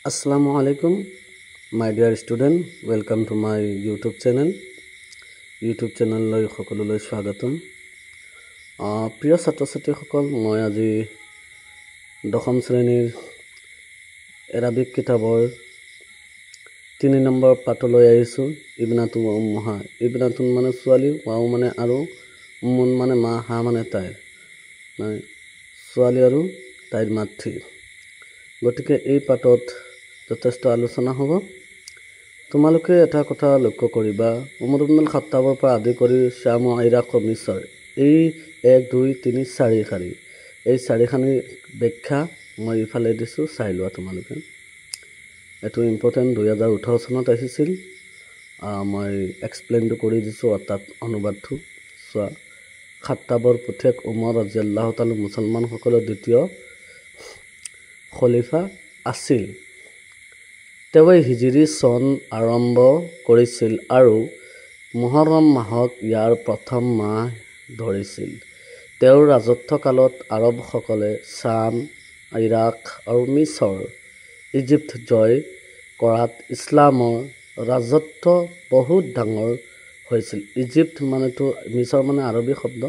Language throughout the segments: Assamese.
Assalamu alaikum, my dear student. Welcome to my YouTube channel. YouTube channel লৈ সকলোলৈ স্বাগতম। প্ৰিয় ছাত্ৰ-ছাত্ৰীসকল, মই আজি দশম শ্ৰেণীৰ এৰাবিক কিতাপৰ 3 নম্বৰ পাঠলৈ আহিছোঁ। ইবনাতুন ও উম্মুহা। ইবনাতুন মানে ছোৱালী, ৱাও মানে আৰু, উম্মুন মানে মা, হা মানে তাইৰ, মানে ছোৱালী আৰু তাইৰ মাতৃ। গতিকে এই পাঠত যথেষ্ট আলোচনা হ'ব। তোমালোকে এটা কথা লক্ষ্য কৰিবা, উমৰ ইবনুল খাত্তাবৰ পৰা আদি কৰি শ্যাম, ইৰাক, মিছৰ, এই 1, 2, 3, 4 শাৰী, এই 4 শাৰীৰ ব্যাখ্যা মই ইফালে দিছোঁ, চাই লোৱা তোমালোকে। এইটো ইম্পৰ্টেণ্ট, 2018 চনত আহিছিল। মই এক্সপ্লেইনটো কৰি দিছোঁ, অৰ্থাৎ অনুবাদটো চোৱা। খাত্তাবৰ পুতেক উমৰ ৰাদিয়াল্লাহু তাআলা মুছলমানসকলৰ দ্বিতীয় খলিফা আছিল। তেওঁ হিজৰী চন আৰম্ভ কৰিছিল আৰু মুহৰম মাহক ইয়াৰ প্ৰথম মাহ ধৰিছিল। তেওঁৰ ৰাজত্বকালত আৰবসকলে শ্যাম, ইৰাক আৰু মিছৰ, ইজিপ্ত জয় কৰাত ইছলামৰ ৰাজত্ব বহুত ডাঙৰ হৈছিল। ইজিপ্ত মানেতো, মিছৰ মানে আৰবী শব্দ,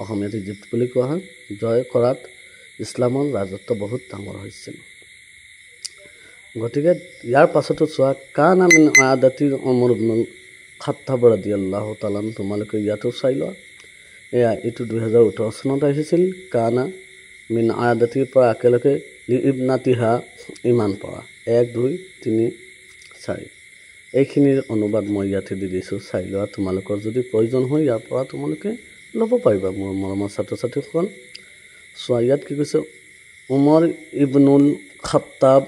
অসমীয়াত ইজিপ্ত বুলি কোৱা হয়। জয় কৰাত ইছলামৰ ৰাজত্ব বহুত ডাঙৰ হৈছিল। গতিকে ইয়াৰ পাছতো চোৱা, কানা মিন আদাতি উমৰ ইবনুল খাত্তাব ৰাদিয়াল্লাহু তাআলা, তোমালোকে ইয়াতো চাই লোৱা। এইটো 2018 চনত আহিছিল। কানা মিন আদাতিৰ পৰা একেলগে লি ইবনাতিহা ইমান পৰা 1, 2, 3, 4 এইখিনিৰ অনুবাদ মই ইয়াতে দি দিছোঁ, চাই লোৱা। তোমালোকৰ যদি প্ৰয়োজন হয় ইয়াৰ পৰা তোমালোকে ল'ব পাৰিবা, মোৰ মৰমৰ ছাত্ৰ-ছাত্ৰীসকল। চোৱা, ইয়াত কি কৈছে, উমৰ ইবনুল খাত্তাব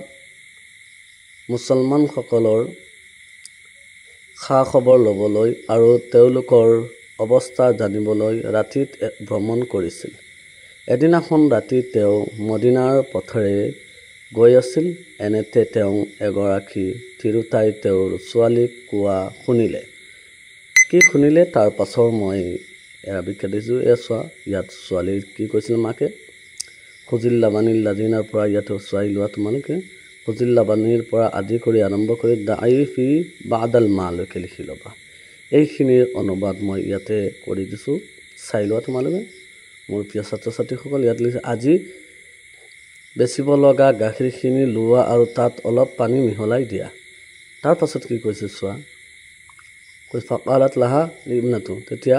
মুছলমানসকলৰ খা খবৰ ল'বলৈ আৰু তেওঁলোকৰ অৱস্থা জানিবলৈ ৰাতিত ভ্ৰমণ কৰিছিল। এদিনাখন ৰাতি তেওঁ মদিনাৰ পথেৰে গৈ আছিল। এনেতে তেওঁ এগৰাকী তিৰোতাই তেওঁৰ ছোৱালীক কোৱা শুনিলে। কি শুনিলে তাৰ পাছৰ মই এৰাবিককে দিছোঁ। চোৱা, ইয়াত ছোৱালীৰ কি কৈছিল মাকে, খুজিল্লা বানিল লাজিনাৰ পৰা ইয়াতো চাই লোৱা তোমালোকে। খুজিল্লা বানিৰ পৰা আদি কৰি আৰম্ভ কৰি দাইফি বাদাল মালৈকে লিখি ল'বা। এইখিনিৰ অনুবাদ মই ইয়াতে কৰি দিছোঁ, চাই লোৱা তোমালোকে। মোৰ প্ৰিয় ছাত্ৰ-ছাত্ৰীসকল, ইয়াত লিখিছে, আজি বেচিব লগা গাখীৰখিনি লোৱা আৰু তাত অলপ পানী মিহলাই দিয়া। তাৰ পাছত কি কৈছে চোৱা, ফাকালাত লাহা লিবনাতু, তেতিয়া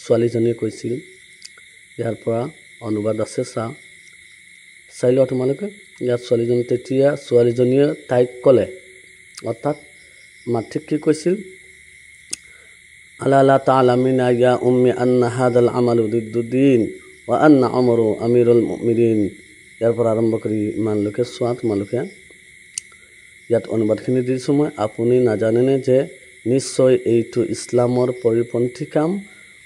ছোৱালীজনীয়ে কৈছিল। ইয়াৰ পৰা অনুবাদ আছে, চাই লোৱা তোমালোকে। ইয়াত তেতিয়া ছোৱালীজনীয়ে তাইক ক'লে, অৰ্থাৎ মাতৃক কি কৈছিল, আলা লা তা'লামিনা ইয়া উম্মি আন্না হাদাল আমালু দিদ্দুদ্দিন ওয়া আন্না উমরু আমিরুল মুমিনিন। ইয়াৰ পৰা আৰম্ভ কৰি ইমানলৈকে চোৱা তোমালোকে। ইয়াত অনুবাদখিনি দিছোঁ মই। আপুনি নাজানেনে যে নিশ্চয় এইটো ইছলামৰ পৰিপন্থী কাম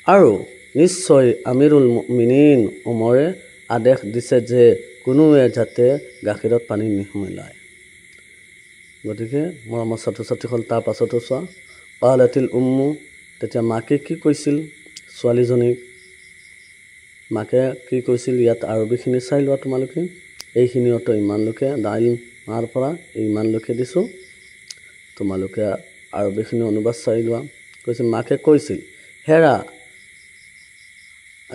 আৰু নিশ্চয় আমিৰুল মুমিনিন উমৰে আদেশ দিছে যে কোনোৱে যাতে গাখীৰত পানী নিমিহলায়। গতিকে মৰমৰ ছাত্ৰ-ছাত্ৰীসকল, তাৰ পাছতো চোৱা, কালাতিল উম্মু, তেতিয়া মাকে কি কৈছিল ছোৱালীজনীক, মাকে কি কৈছিল, ইয়াত আৰবীখিনি চাই লোৱা তোমালোকে। এইখিনি অত ইমানলৈকে, দাইল মাৰ পৰা ইমানলৈকে দিছোঁ, তোমালোকে আৰবীখিনি অনুবাদ চাই লোৱা। কৈছিল, মাকে কৈছিল, হেৰা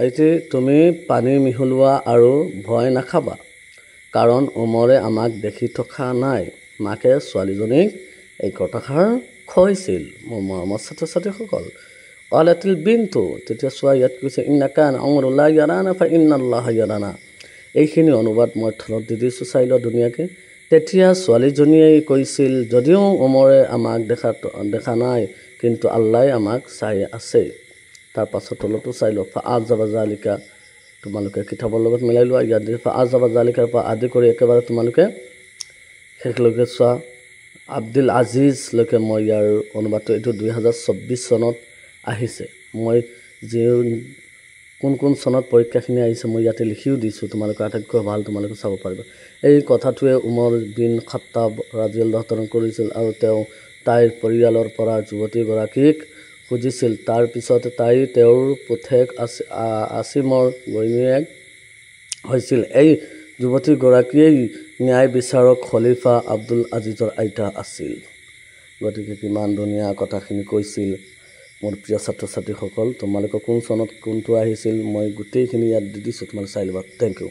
এতিয়া তুমি পানী মিহলোৱা আৰু ভয় নাখাবা, কাৰণ উমৰে আমাক দেখি থকা নাই। মাকে ছোৱালীজনীক এই কথাষাৰ কৈছিল। মোৰ মৰমৰ ছাত্ৰ-ছাত্ৰীসকল, কালাতিল বিনতু, তেতিয়া চোৱা, ইয়াত কৈছে, ইন্না কানা উমৰু লা ইয়াৰানা ফা ইন্নাল্লাহা ইয়াৰানা। এইখিনি অনুবাদ মই থলত দি দিছোঁ, চাই লোৱা ধুনীয়াকৈ। তেতিয়া ছোৱালীজনীয়ে কৈছিল, যদিও উমৰে আমাক দেখা নাই, কিন্তু আল্লাই আমাক চাই আছে। তাৰ পাছত তলতো চাই লোৱা, ফা আজাবা জালিকা, তোমালোকে কিতাপৰ লগত মিলাই লোৱা। ইয়াত দি ফা আজাবা জালিকাৰ পৰা আদি কৰি একেবাৰে তোমালোকে শেষলৈকে চোৱা, আব্দুল আজিজলৈকে মই ইয়াৰ অনুবাদটো, এইটো 2024 চনত আহিছে। মই যি কোন চনত পৰীক্ষাখিনি আহিছে মই ইয়াতে লিখিও দিছোঁ, তোমালোকে আটাইতকৈ ভাল, তোমালোকে চাব পাৰিবা। এই কথাটোৱে উমৰ বিন খাত্তাব ৰাদিয়াল্লাহু তাআলা কৰিছিল আৰু তেওঁ তাইৰ পৰিয়ালৰ পৰা যুৱতীগৰাকীক খুজিছিল। তাৰ পিছত তাই তেওঁৰ পুতেক আছিমৰ ঘৈণীয়েক হৈছিল। এই যুৱতীগৰাকীয়েই ন্যায় বিচাৰক খলিফা আব্দুল আজিজৰ আইতা আছিল। গতিকে কিমান ধুনীয়া কথাখিনি কৈছিল মোৰ প্ৰিয় ছাত্ৰ ছাত্ৰীসকল। তোমালোকে কোন চনত কোনটো আহিছিল মই গোটেইখিনি ইয়াত দি দিছোঁ, তোমালোকে চাই ল'বা। Thank U.